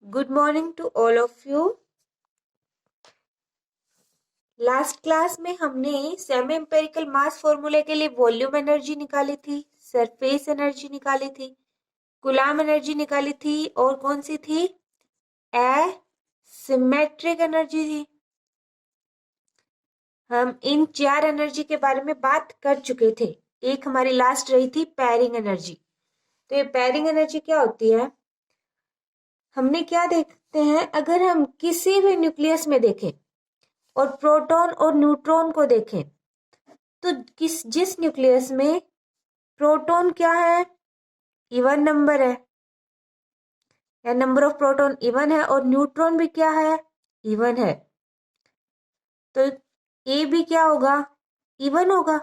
Good morning to all of you. Last class में हमने semi empirical मास फॉर्मूले के लिए वॉल्यूम एनर्जी निकाली थी, सरफेस एनर्जी निकाली थी, कूलाम एनर्जी निकाली थी और कौन सी थी? सिमेट्रिक एनर्जी थी। हम इन चार एनर्जी के बारे में बात कर चुके थे। एक हमारी लास्ट रही थी पैरिंग एनर्जी। तो ये पैरिंग एनर्जी क्या होती है? हमने क्या देखते हैं, अगर हम किसी भी न्यूक्लियस में देखें और प्रोटॉन और न्यूट्रॉन को देखें तो जिस न्यूक्लियस में प्रोटॉन क्या है, इवन नंबर है या नंबर ऑफ प्रोटॉन इवन है और न्यूट्रॉन भी क्या है, इवन है, तो ए भी क्या होगा, इवन होगा।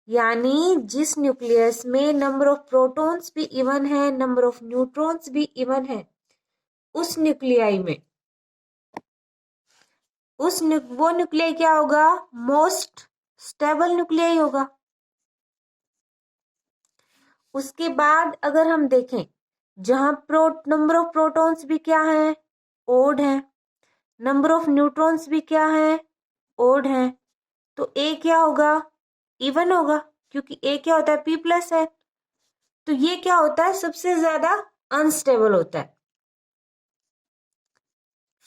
यानी जिस न्यूक्लियस में नंबर ऑफ प्रोटॉन्स भी इवन है, नंबर ऑफ न्यूट्रॉन्स भी इवन है, उस न्यूक्लियाई में वो न्यूक्लियाई क्या होगा, मोस्ट स्टेबल न्यूक्लियाई होगा। उसके बाद अगर हम देखें जहां नंबर ऑफ प्रोटॉन्स भी क्या है, ओड है, नंबर ऑफ न्यूट्रॉन्स भी क्या है, ओड है, तो ए क्या होगा, इवन होगा, क्योंकि ए क्या होता है, पी प्लस है। तो ये क्या होता है, सबसे ज्यादा अनस्टेबल होता है।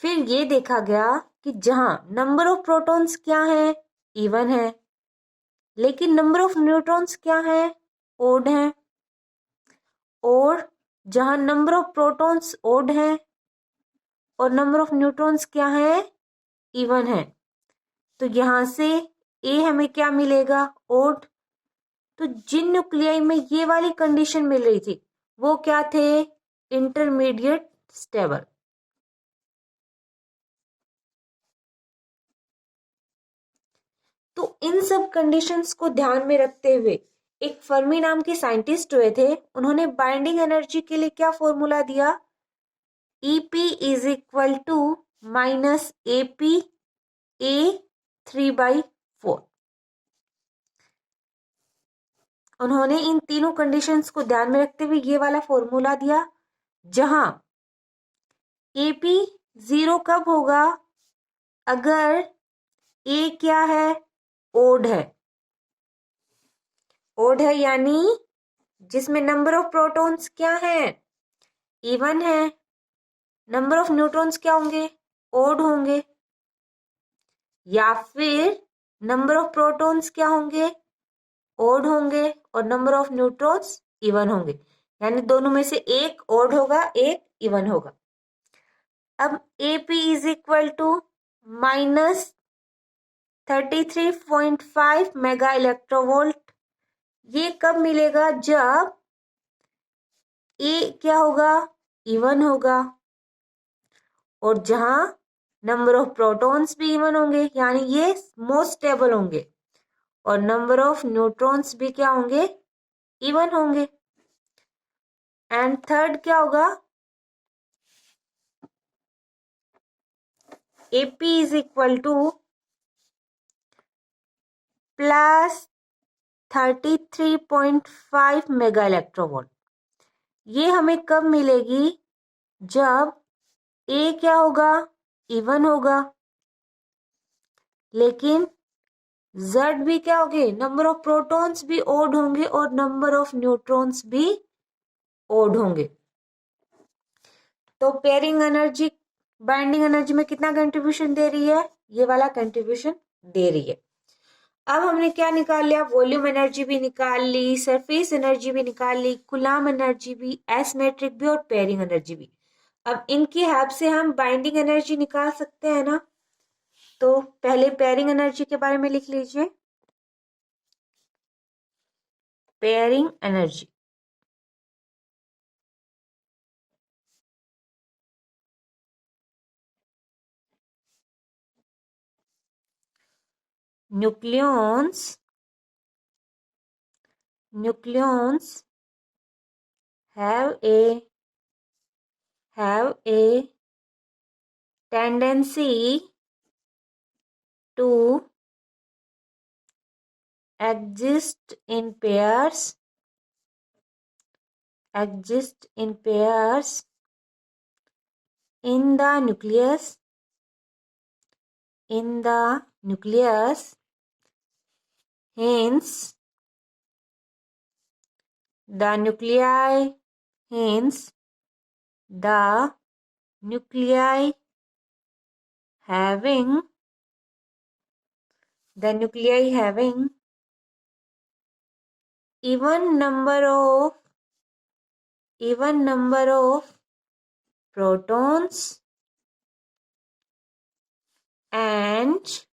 फिर ये देखा गया कि जहां नंबर ऑफ प्रोटॉन्स क्या है, इवन है, लेकिन नंबर ऑफ न्यूट्रॉन्स क्या है, ओड है, और जहां नंबर ऑफ प्रोटॉन्स ओड है और नंबर ऑफ न्यूट्रॉन्स क्या है, इवन है, तो यहां से ए हमें क्या मिलेगा, ओड। तो जिन न्यूक्लियाई में ये वाली कंडीशन मिल रही थी वो क्या थे, इंटरमीडिएट स्टेबल। तो इन सब कंडीशंस को ध्यान में रखते हुए एक फर्मी नाम के साइंटिस्ट हुए थे, उन्होंने बाइंडिंग एनर्जी के लिए क्या फॉर्मूला दिया, EP is equal to minus AP A3/4। उन्होंने इन तीनों कंडीशंस को ध्यान में रखते हुए ये वाला फॉर्मूला दिया, जहां AP 0 कब होगा, अगर ए क्या है, ओड है, ओड है यानी जिसमें नंबर ऑफ प्रोटॉन्स क्या है, इवन है, नंबर ऑफ न्यूट्रॉन्स क्या होंगे, ओड होंगे, या फिर नंबर ऑफ प्रोटॉन्स क्या होंगे, ओड होंगे और नंबर ऑफ न्यूट्रॉन्स इवन होंगे, यानी दोनों में से एक ओड होगा, एक इवन होगा। अब AP is equal to minus 33.5 mega electrovolt, ये कब मिलेगा, जब ए क्या होगा, इवन होगा, और जहां नंबर ऑफ प्रोटॉन्स भी इवन होंगे, यानी ये मोस्ट स्टेबल होंगे, और नंबर ऑफ न्यूट्रॉन्स भी क्या होंगे, इवन होंगे। एंड थर्ड क्या होगा, AP is equal two plus 33.5 mega electrovolt. ये हमें कब मिलेगी, जब ए क्या होगा, इवन होगा, लेकिन जेड भी क्या होंगे, नंबर ऑफ प्रोटॉन्स भी ओड होंगे और नंबर ऑफ न्यूट्रॉन्स भी ओड होंगे। तो पेयरिंग एनर्जी बाइंडिंग एनर्जी में कितना कंट्रीब्यूशन दे रही है, ये वाला कंट्रीब्यूशन दे रही है। अब हमने क्या निकाल लिया, वॉल्यूम एनर्जी भी निकाल ली, सरफेस एनर्जी भी निकाल ली, कूलाम एनर्जी भी, एसिमेट्रिक भी और पेयरिंग एनर्जी भी। अब इनकी हेल्प से हम बाइंडिंग एनर्जी निकाल सकते हैं ना। तो पहले पेयरिंग एनर्जी के बारे में लिख लीजिए, pairing energy. nucleons have a tendency to exist in pairs in the nucleus, hence the nuclei, having even number of protons and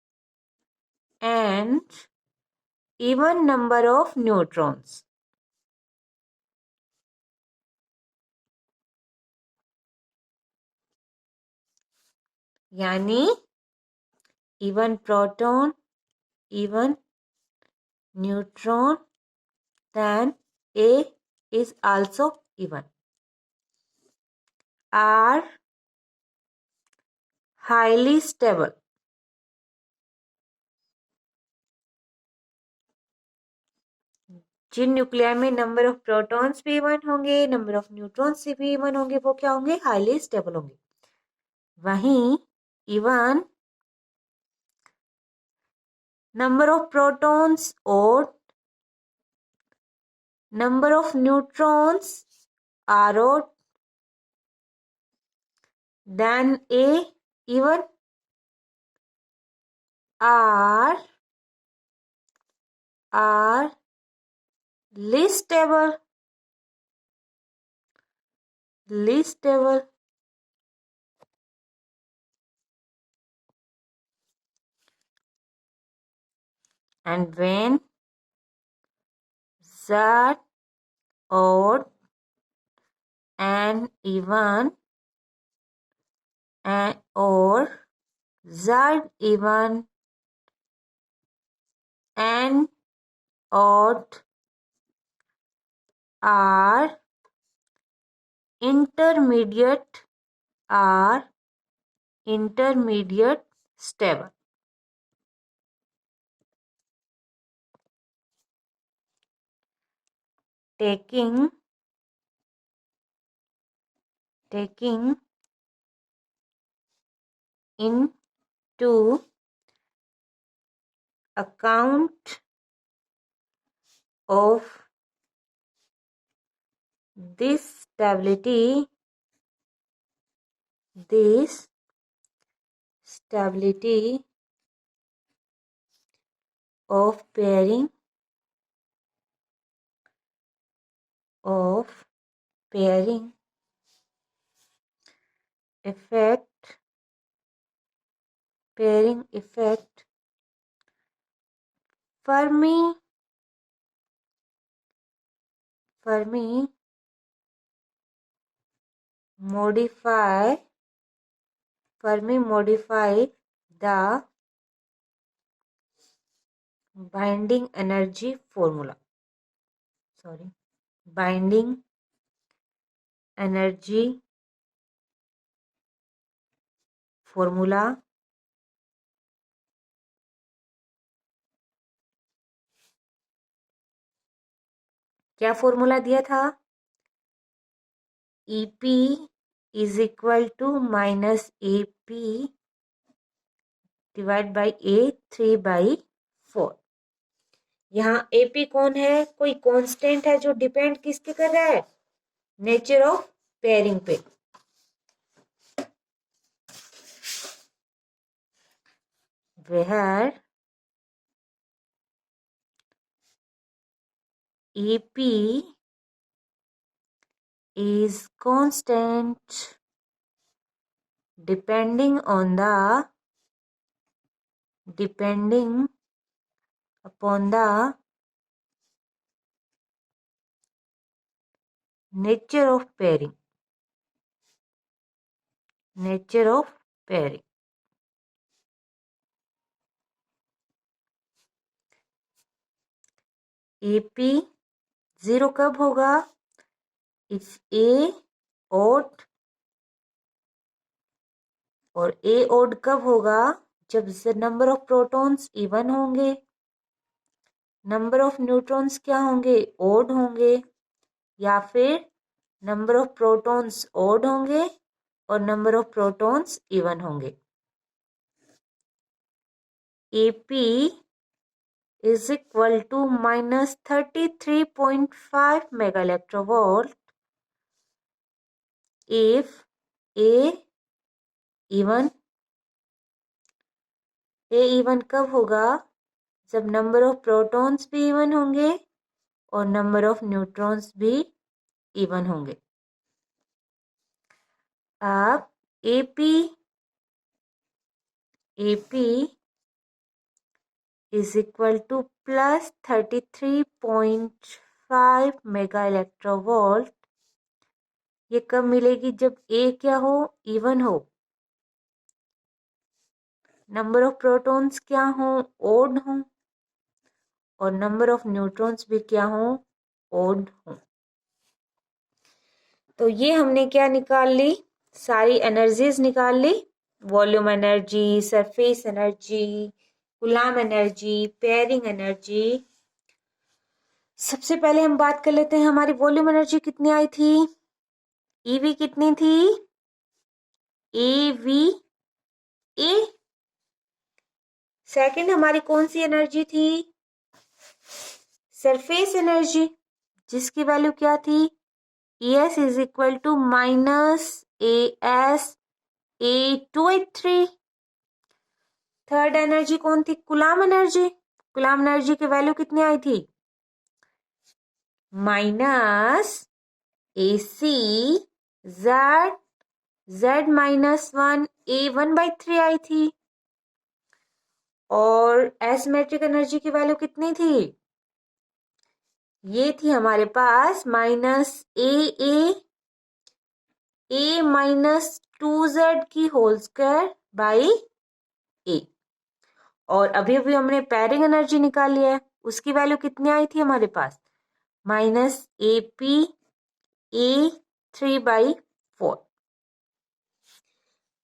even number of neutrons. यानी even proton, even neutron, then A is also even. Are highly stable. जिन nuclei में number of protons भी even होंगे, number of neutrons भी even होंगे, वो क्या होंगे? हाईली स्टेबल होंगे. वहीं even number of protons odd, number of neutrons are odd, then A even are least stable. And when Z odd and even or Z even and odd are intermediate stable. Taking into account of this stability of pairing effect, Fermi modify the binding energy formula. Binding energy formula क्या formula दिया था? EP is equal to minus AP divide by A 3/4. यहाँ AP कौन है? कोई constant है जो depend किसके कर रहा है? नेचर ऑफ पेयरिंग पे. Where EP is constant depending upon the nature of pairing. AP 0 कब होगा? If A odd. और A odd कब होगा? जब नंबर ऑफ प्रोटॉन्स इवन होंगे, नंबर ऑफ न्यूट्रॉन्स क्या होंगे? ओड होंगे. या फिर नंबर ऑफ प्रोटॉन्स ओड होंगे और नंबर ऑफ प्रोटॉन्स इवन होंगे। AP is equal to minus 33.5 mega electrovolt if A even कब होगा? जब नंबर ऑफ प्रोटॉन्स भी इवन होंगे और नंबर ऑफ न्यूट्रॉन्स भी इवन होंगे। अब AP is equal to plus 33.5 mega electrovolt. ये कब मिलेगी? जब A क्या हो? इवन हो। नंबर ऑफ प्रोटॉन्स क्या हो? ओड हो। और नंबर ऑफ न्यूट्रॉन्स भी क्या हो? ओड हो। तो ये हमने क्या निकाल ली? सारी एनर्जीज निकाल ली। Volume energy, surface energy, coulomb energy, pairing energy. सबसे पहले हम बात कर लेते हैं हमारी वॉल्यूम एनर्जी कितनी आई थी? ईवी कितनी थी? AVA। सेकंड हमारी कौन सी एनर्जी थी? सरफेस एनर्जी, जिसकी वैल्यू क्या थी? ES is equal to minus AS A283। Third energy कौन थी? Coulomb energy. कूलम्ब एनर्जी की वैल्यू कितनी आई थी? Minus AC Z minus 1 A1/3 आई थी। और एसिमेट्रिक एनर्जी की वैल्यू कितनी थी? ये थी हमारे पास माइनस A माइनस 2Z की होल स्क्वायर बाई A। और अभी अभी हमने पेयरिंग एनर्जी निकाली है, उसकी वैल्यू कितनी आई थी हमारे पास? Minus AP A3/4।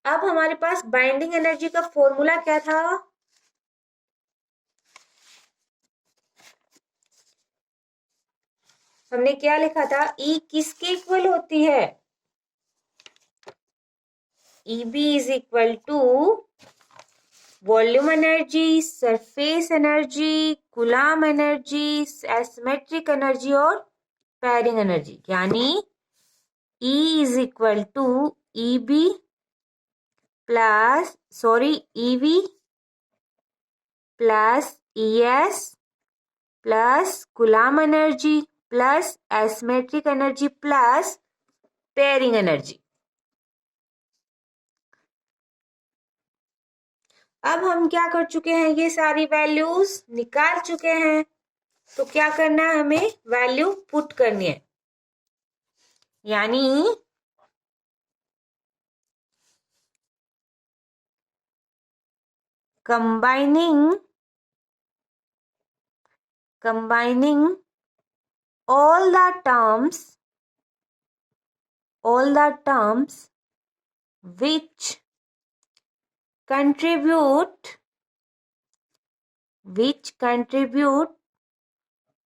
अब हमारे पास बाइंडिंग एनर्जी का फॉर्मूला क्या था? हमने क्या लिखा था? E किसके इक्वल होती है? EB is equal to volume energy, surface energy, coulomb energy, asymmetric energy और पेयरिंग एनर्जी। यानी E is equal to EB plus EV plus ES plus coulomb energy plus asymmetric energy plus pairing energy. अब हम क्या कर चुके हैं? ये सारी वैल्यूज निकाल चुके हैं। तो क्या करना है? हमें वैल्यू पुट करनी है। यानी combining all the terms which contribute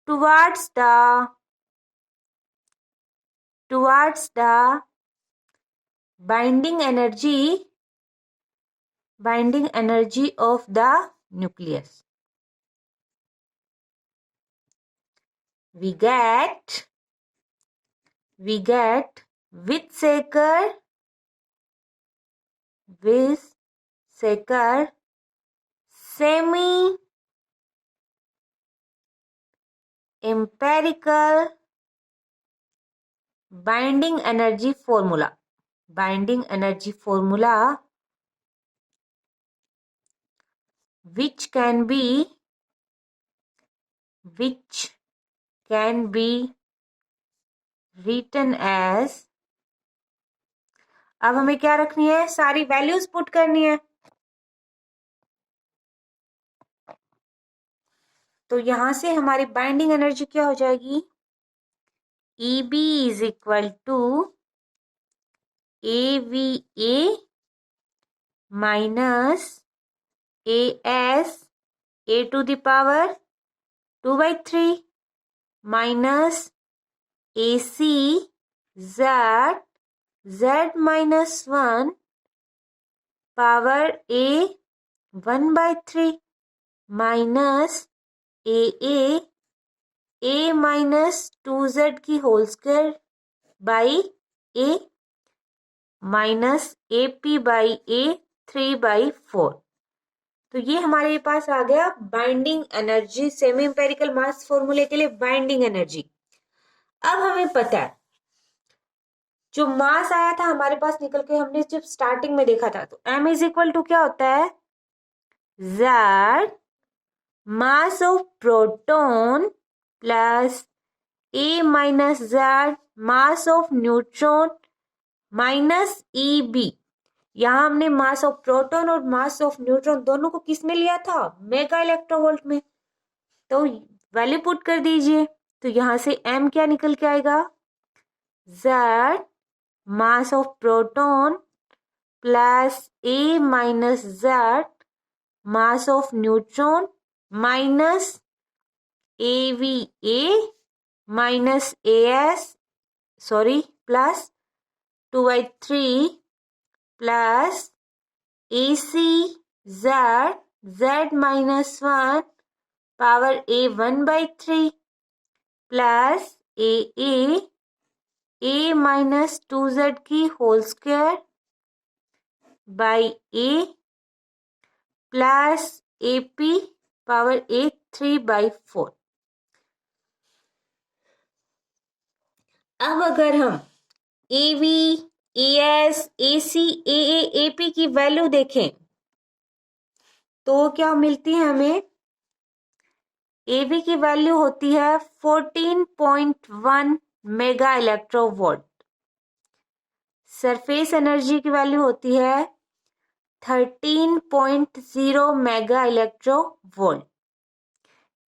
towards the binding energy of the nucleus, we get Weizsäcker semi empirical binding energy formula which can be written as। अब हमें क्या रखनी है? सारी वैल्यूज पुट करनी है। तो यहां से हमारी बाइंडिंग एनर्जी क्या हो जाएगी? EB is equal to AVA minus AS A⁴ minus AC Z Z-1 power A 1/3 minus A minus 2Z की whole square by A minus AP/A 3/4। तो ये हमारे पास आ गया binding energy, semi empirical mass फॉर्मूले के लिए बाइंडिंग एनर्जी। अब हमें पता है जो मास आया था हमारे पास निकल के, हमने जब स्टार्टिंग में देखा था, तो M इज इक्वल टू क्या होता है, Z mass of proton plus A minus Z mass of neutron minus EB। यहां हमने मास ऑफ प्रोटॉन और मास ऑफ न्यूट्रॉन दोनों को किस में लिया था, मेगा इलेक्ट्रोवोल्ट में। तो वैल्यू पुट कर दीजिए, तो यहां से M क्या निकल के आएगा, Z mass of proton plus A minus Z mass of neutron minus AVA minus AS plus 2/3 plus AC Z minus 1 power A 1/3 plus A minus 2Z की whole square by A plus AP power A 3/4। अब अगर हम AV, AS, AC, AA, AP की value देखें तो क्या मिलती है हमें, AV की वैल्यू होती है 14.1 मेगा इलेक्ट्रोवोल्ट, सरफेस एनर्जी की वैल्यू होती है 13.0 मेगा इलेक्ट्रोवोल्ट,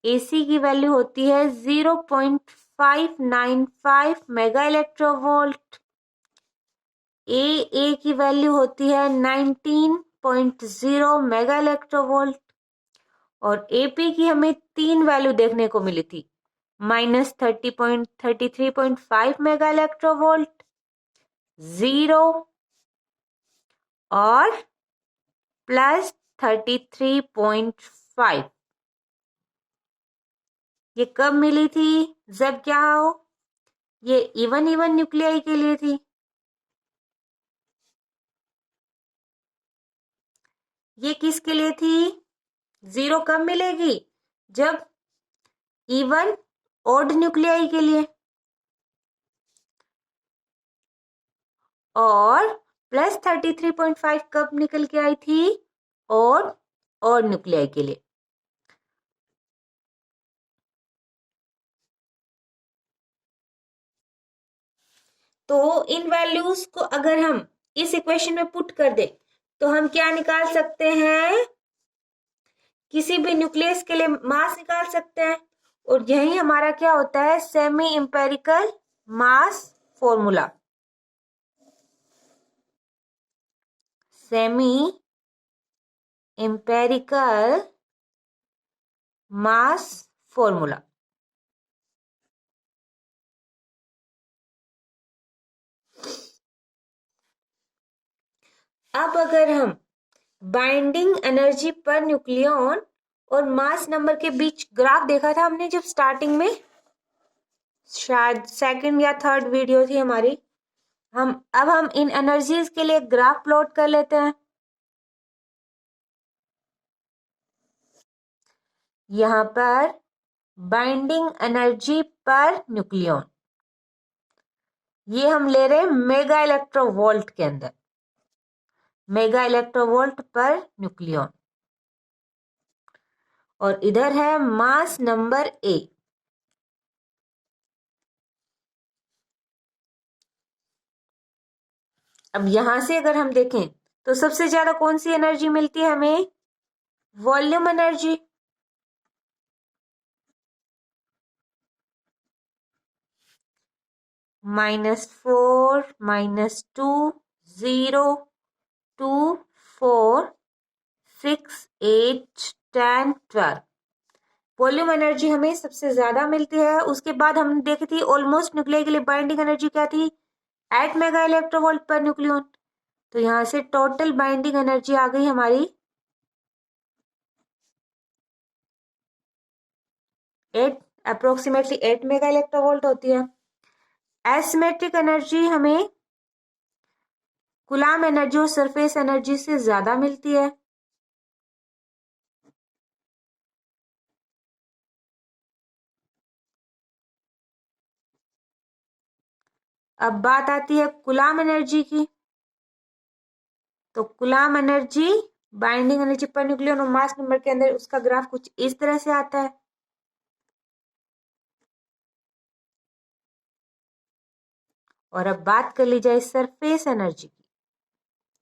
AC की वैल्यू होती है 0.595 मेगा इलेक्ट्रोवोल्ट, AA की वैल्यू होती है 19.0 मेगा इलेक्ट्रोवोल्ट, और AP की हमें 3 वैल्यू देखने को मिली थी, -33.5 मेगा इलेक्ट्रोवोल्ट, 0 और प्लस 33.5। ये कब मिली थी, जब क्या हो, ये इवन न्यूक्लियाई के लिए थी। ये किसके लिए थी, 0 कब मिलेगी, जब इवन ऑड न्यूक्लियाई के लिए, और प्लस 33.5 कब निकल के आई थी, और न्यूक्लियाई के लिए। तो इन वैल्यूज को अगर हम इस इक्वेशन में पुट कर दे तो हम क्या निकाल सकते हैं, किसी भी न्यूक्लियस के लिए मास निकाल सकते हैं, और यही हमारा क्या होता है, सेमी इंपेरिकल मास फॉर्मूला, सेमी इंपेरिकल मास फॉर्मूला। अब अगर हम बाइंडिंग एनर्जी पर न्यूक्लियॉन और मास नंबर के बीच ग्राफ देखा था हमने जब स्टार्टिंग में, शायद सेकंड या थर्ड वीडियो थी हमारी, हम इन एनर्जीज के लिए ग्राफ प्लॉट कर लेते हैं। यहां पर बाइंडिंग एनर्जी पर न्यूक्लियॉन, ये हम ले रहे हैं मेगा इलेक्ट्रोवोल्ट के अंदर, मेगा इलेक्ट्रोवोल्ट पर न्यूक्लियॉन, और इधर है मास नंबर A। अब यहां से अगर हम देखें तो सबसे ज्यादा कौन सी एनर्जी मिलती है हमें, वॉल्यूम एनर्जी, -4 -2 0 2 4 6 8 10 12 वॉल्यूम एनर्जी हमें सबसे ज्यादा मिलती है। उसके बाद हमने देखी थी ऑलमोस्ट न्यूक्लियाई के लिए बाइंडिंग एनर्जी क्या थी, 8 मेगा इलेक्ट्रोवोल्ट पर न्यूक्लियन। तो यहां से टोटल बाइंडिंग एनर्जी आ गई हमारी 8, अप्रोक्सीमेटली 8 मेगा इलेक्ट्रोवोल्ट होती है। एसिमेट्रिक एनर्जी हमें कूलाम एनर्जी और सरफेस एनर्जी से ज्यादा मिलती है। अब बात आती है कूलाम एनर्जी की। तो coulomb energy binding energy per nucleon और मास नंबर के अंदर उसका ग्राफ कुछ इस तरह से आता है। और अब बात कर ली जाए सरफेस एनर्जी की,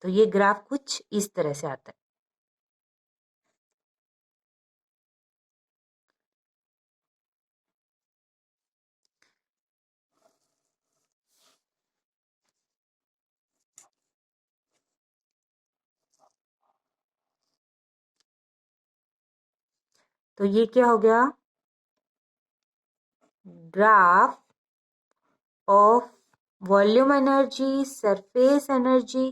तो ये ग्राफ कुछ इस तरह से आता है। तो ये क्या हो गया, graph of volume energy, surface energy,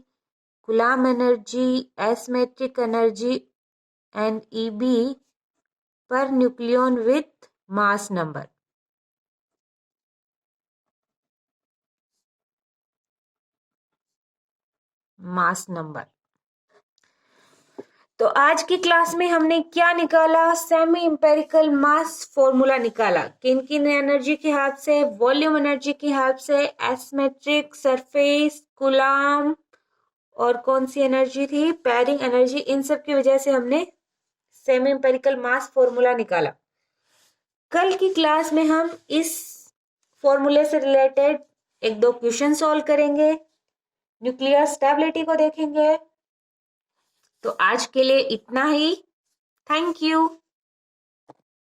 coulomb energy, asymmetric energy and EB per nucleon with mass number. Mass number. तो आज की क्लास में हमने क्या निकाला, सेमी इंपेरिकल मास फॉर्मूला निकाला। किन किन एनर्जी की हेल्प से, वॉल्यूम एनर्जी की हेल्प से, एसिमेट्रिक, सरफेस, कूलाम और कौन सी एनर्जी थी, पैरिंग एनर्जी। इन सब की वजह से हमने सेमी इंपेरिकल मास फॉर्मूला निकाला। कल की क्लास में हम इस फॉर्मूले से रिलेटेड एक दो क्वेश्चन सॉल्व करेंगे, न्यूक्लियर स्टेबिलिटी को देखेंगे। तो आज के लिए इतना ही। Thank you.